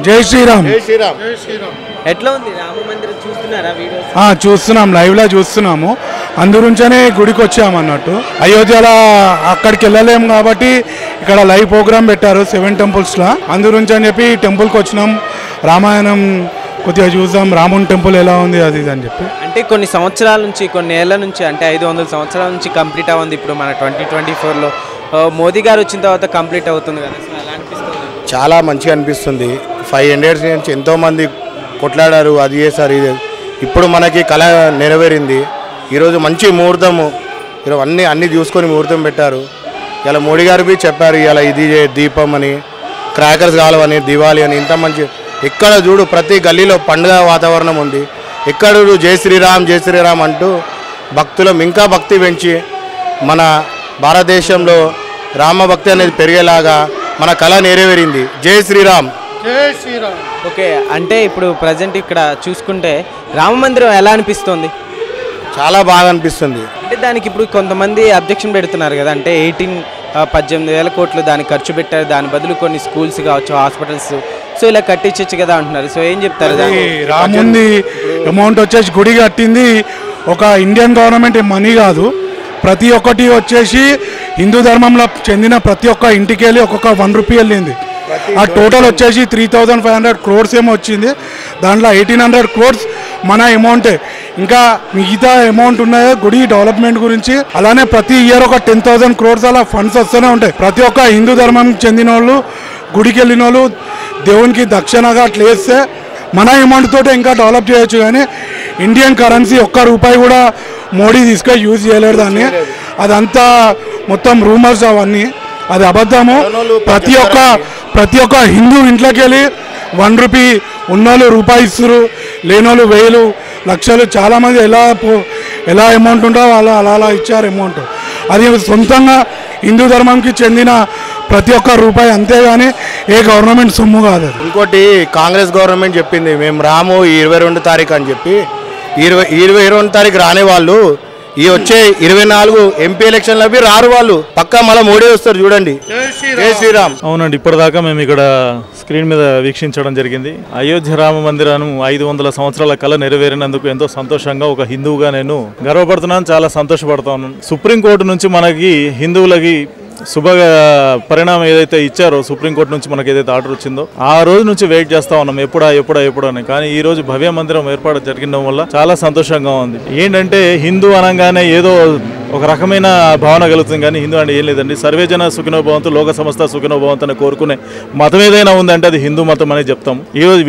జై శ్రీరామ్. ఎట్లా ఉంది రామ మందిరం చూస్తున్నారా వీడియోస్? చూస్తున్నాం, లైవ్లో చూస్తున్నాము. అందుగురించనే గుడికి వచ్చామన్నట్టు. అయోధ్యలో అక్కడికి వెళ్ళలేము కాబట్టి ఇక్కడ లైవ్ ప్రోగ్రామ్ పెట్టారు 7 టెంపుల్స్లో. అందుగురించి అని చెప్పి టెంపుల్కి వచ్చినాం. రామాయణం కొద్దిగా చూద్దాం, రాముని టెంపుల్ ఎలా ఉంది అది అని చెప్పి. అంటే కొన్ని సంవత్సరాల నుంచి, కొన్ని ఏళ్ల నుంచి, అంటే 500 సంవత్సరాల నుంచి కంప్లీట్ అవ్వంది. ఇప్పుడు మన 2024లో మోదీ గారు వచ్చిన తర్వాత కంప్లీట్ అవుతుంది కదా, ఎలా అనిపిస్తుంది? చాలా మంచిగా అనిపిస్తుంది. 500 years నుంచి ఎంతోమంది కొట్లాడారు, అది చేశారు, ఇది. ఇప్పుడు మనకి కళ నెరవేరింది. ఈరోజు మంచి ముహూర్తము. ఈరోజు అన్నీ చూసుకొని ముహూర్తం పెట్టారు. ఇలా మోడీ గారు చెప్పారు ఇలా ఇది దీపం అని, క్రాకర్స్ కావాలని, దివాళీ అని. ఇంత మంచి ఎక్కడ చూడు ప్రతి గల్లీలో పండుగ వాతావరణం ఉంది. ఎక్కడ జై శ్రీరామ్ జై శ్రీరామ్ అంటూ భక్తులం ఇంకా భక్తి పెంచి మన భారతదేశంలో రామభక్తి అనేది పెరిగేలాగా మన కళ నెరవేరింది. జై శ్రీరామ్. ఓకే, అంటే ఇప్పుడు ప్రజెంట్ ఇక్కడ చూసుకుంటే రామ మందిరం ఎలా అనిపిస్తుంది? చాలా బాగా అనిపిస్తుంది. అంటే దానికి ఇప్పుడు కొంతమంది అబ్జెక్షన్ పెడుతున్నారు కదా, అంటే 18,000 కోట్లు దానికి ఖర్చు పెట్టారు, దాని బదులు కొన్ని స్కూల్స్ కావచ్చు, హాస్పిటల్స్, సో ఇలా కట్టించచ్చు కదా అంటున్నారు. సో ఏం చెప్తారు? రాముంది అమౌంట్ వచ్చేసి గుడి కట్టింది ఒక ఇండియన్ గవర్నమెంట్ మనీ కాదు, ప్రతి ఒక్కటి వచ్చేసి హిందూ ధర్మంలో చెందిన ప్రతి ఒక్క ఇంటికి వెళ్ళి ఒక్కొక్క 1 రూపీ వెళ్ళింది. ఆ టోటల్ వచ్చేసి 3,500 crores ఏమో వచ్చింది. దాంట్లో 1,800 crores మన అమౌంటే. ఇంకా మిగతా అమౌంట్ ఉన్నాయో గుడి డెవలప్మెంట్ గురించి. అలానే ప్రతి ఇయర్ ఒక 10,000 crores అలా ఫండ్స్ వస్తూనే ఉంటాయి. ప్రతి ఒక్క హిందూ ధర్మం చెందిన వాళ్ళు గుడికి వెళ్ళిన వాళ్ళు దేవునికి దక్షిణగా అట్లా వేస్తే మన అమౌంట్ తోటి ఇంకా డెవలప్ చేయొచ్చు. కానీ ఇండియన్ కరెన్సీ ₹1 కూడా మోడీ తీసుకొని యూజ్ చేయలేడు దాన్ని. అదంతా మొత్తం రూమర్స్ అవన్నీ, అది అబద్ధము. ప్రతి ఒక్క హిందూ ఇంట్లోకి వెళ్ళి 1 రూపీ ఉన్నోళ్ళు రూపాయి ఇస్తారు, లేనోళ్ళు 1000 లక్షలు. చాలామంది ఎలా అమౌంట్ ఉంటుందో వాళ్ళు అలా ఇచ్చారు అమౌంట్. అది సొంతంగా హిందూ ధర్మంకి చెందిన ప్రతి ఒక్క రూపాయి, అంతేగాని ఏ గవర్నమెంట్ సొమ్ము కాదు. ఇంకోటి కాంగ్రెస్ గవర్నమెంట్ చెప్పింది మేము రాము 22 తారీఖు అని చెప్పి. 22 తారీఖు రాని వాళ్ళు ఈ వచ్చే 24 ఎంపీ ఎలక్షన్లు అవి రారు. వాళ్ళు పక్కా మళ్ళీ మోడీ వస్తారు. చూడండి. జై శ్రీరామ్. అవునండి, ఇప్పటిదాకా మేము ఇక్కడ స్క్రీన్ మీద వీక్షించడం జరిగింది. అయోధ్య రామ మందిరం 500 సంవత్సరాల కళ నెరవేరినందుకు ఎంతో సంతోషంగా ఒక హిందువుగా నేను గర్వపడుతున్నాను, చాలా సంతోషపడతా ఉన్నాను. సుప్రీంకోర్టు నుంచి మనకి హిందువులకి శుభ పరిణామం ఏదైతే ఇచ్చారో, సుప్రీంకోర్టు నుంచి మనకి ఏదైతే ఆర్డర్ వచ్చిందో ఆ రోజు నుంచి వెయిట్ చేస్తా ఉన్నాం, ఎప్పుడా అని. కానీ ఈ రోజు భవ్య మందిరం ఏర్పాటు జరిగడం వల్ల చాలా సంతోషంగా ఉంది. ఏంటంటే హిందూ అనగానే ఏదో ఒక రకమైన భావన కలుగుతుంది, కానీ హిందూ అంటే ఏం లేదండి. సర్వేజన సుఖినోభవంతు లోక సమస్త సుఖినోభవంతు అని కోరుకునే మతం ఏదైనా ఉందంటే అది హిందూ మతం అని చెప్తాం. ఈ రోజు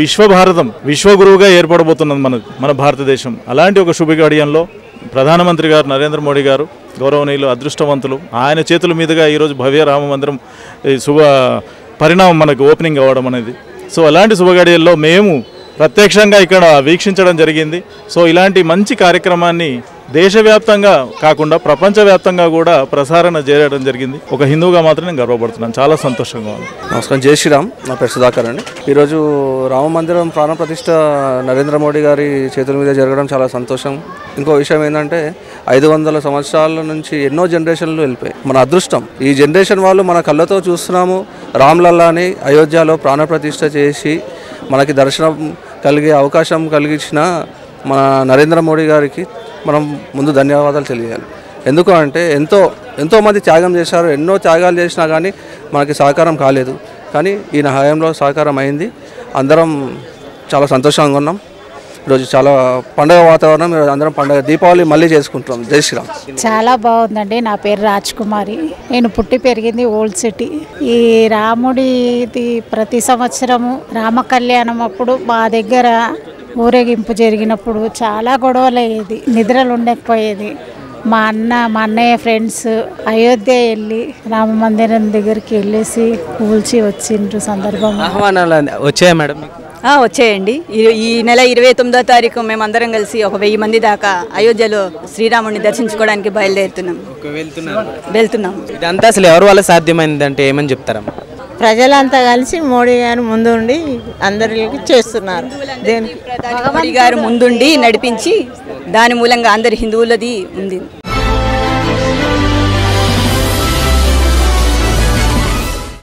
విశ్వగురువుగా ఏర్పడబోతున్నది మన భారతదేశం. అలాంటి ఒక శుభఘడియంలో ప్రధానమంత్రి గారు నరేంద్ర మోడీ గారు గౌరవనీయులు, అదృష్టవంతులు, ఆయన చేతుల మీదుగా ఈరోజు భవ్య రామ మందిరం శుభ పరిణామం మనకు ఓపెనింగ్ అవ్వడం అనేది. సో అలాంటి శుభఘడియల్లో మేము ప్రత్యక్షంగా ఇక్కడ వీక్షించడం జరిగింది. సో ఇలాంటి మంచి కార్యక్రమాన్ని దేశవ్యాప్తంగా కాకుండా ప్రపంచవ్యాప్తంగా కూడా ప్రసారణ చేయడం జరిగింది. ఒక హిందువుగా మాత్రం నేను గర్వపడుతున్నాను, చాలా సంతోషంగా ఉంది. నమస్కారం, జై శ్రీరామ్. నా పేరు సుధాకర్ అండి. ఈరోజు రామ మందిరం ప్రాణ ప్రతిష్ఠ నరేంద్ర మోడీ గారి చేతుల మీద జరగడం చాలా సంతోషం. ఇంకో విషయం ఏంటంటే 500 సంవత్సరాల నుంచి ఎన్నో జనరేషన్లు వెళ్ళిపోయాయి. మన అదృష్టం ఈ జనరేషన్ వాళ్ళు మన కళ్ళతో చూస్తున్నాము. రామ్లల్లాని అయోధ్యలో ప్రాణ ప్రతిష్ఠ చేసి మనకి దర్శనం కలిగే అవకాశం కలిగించిన మన నరేంద్ర మోడీ గారికి మనం ముందు ధన్యవాదాలు తెలియాలి. ఎందుకు అంటే ఎంతోమంది త్యాగం చేశారు, ఎన్నో త్యాగాలు చేసినా కానీ మనకి సహకారం కాలేదు. కానీ ఈయన హయాంలో సహకారం అయింది. అందరం చాలా సంతోషంగా ఉన్నాం. ఈరోజు చాలా పండుగ వాతావరణం. అందరం పండుగ దీపావళి మళ్ళీ చేసుకుంటున్నాం. జై శ్రీరామ్. చాలా బాగుందండి. నా పేరు రాజ్ కుమారి. నేను పుట్టి పెరిగింది ఓల్డ్ సిటీ. ఈ రాముడిది ప్రతి సంవత్సరము రామ కళ్యాణం అప్పుడు మా దగ్గర ఊరేగింపు జరిగినప్పుడు చాలా గొడవలు అయ్యేది, నిద్రలు ఉండకపోయేది. మా అన్నయ్య ఫ్రెండ్స్ అయోధ్య వెళ్ళి రామ మందిరం దగ్గరికి వెళ్ళేసి కూల్చి వచ్చిండ్రు సందర్భం. ఆహ్వానాలు వచ్చాయా మేడం? వచ్చేయండి. ఈ నెల 29వ తారీఖు మేమందరం కలిసి ఒక 1000 మంది దాకా అయోధ్యలో శ్రీరాముడిని దర్శించుకోవడానికి వెళ్తున్నాం. ఇదంతా అసలు ఎవరి వల్ల సాధ్యమైందంటే ఏమని చెప్తారమ్మా? ప్రజలంతా కలిసి మోడీ గారు ముందుండి అందరికి చేస్తున్నారు. మోడీ గారు ముందుండి నడిపించి దాని మూలంగా అందరి హిందువులది ఉంది.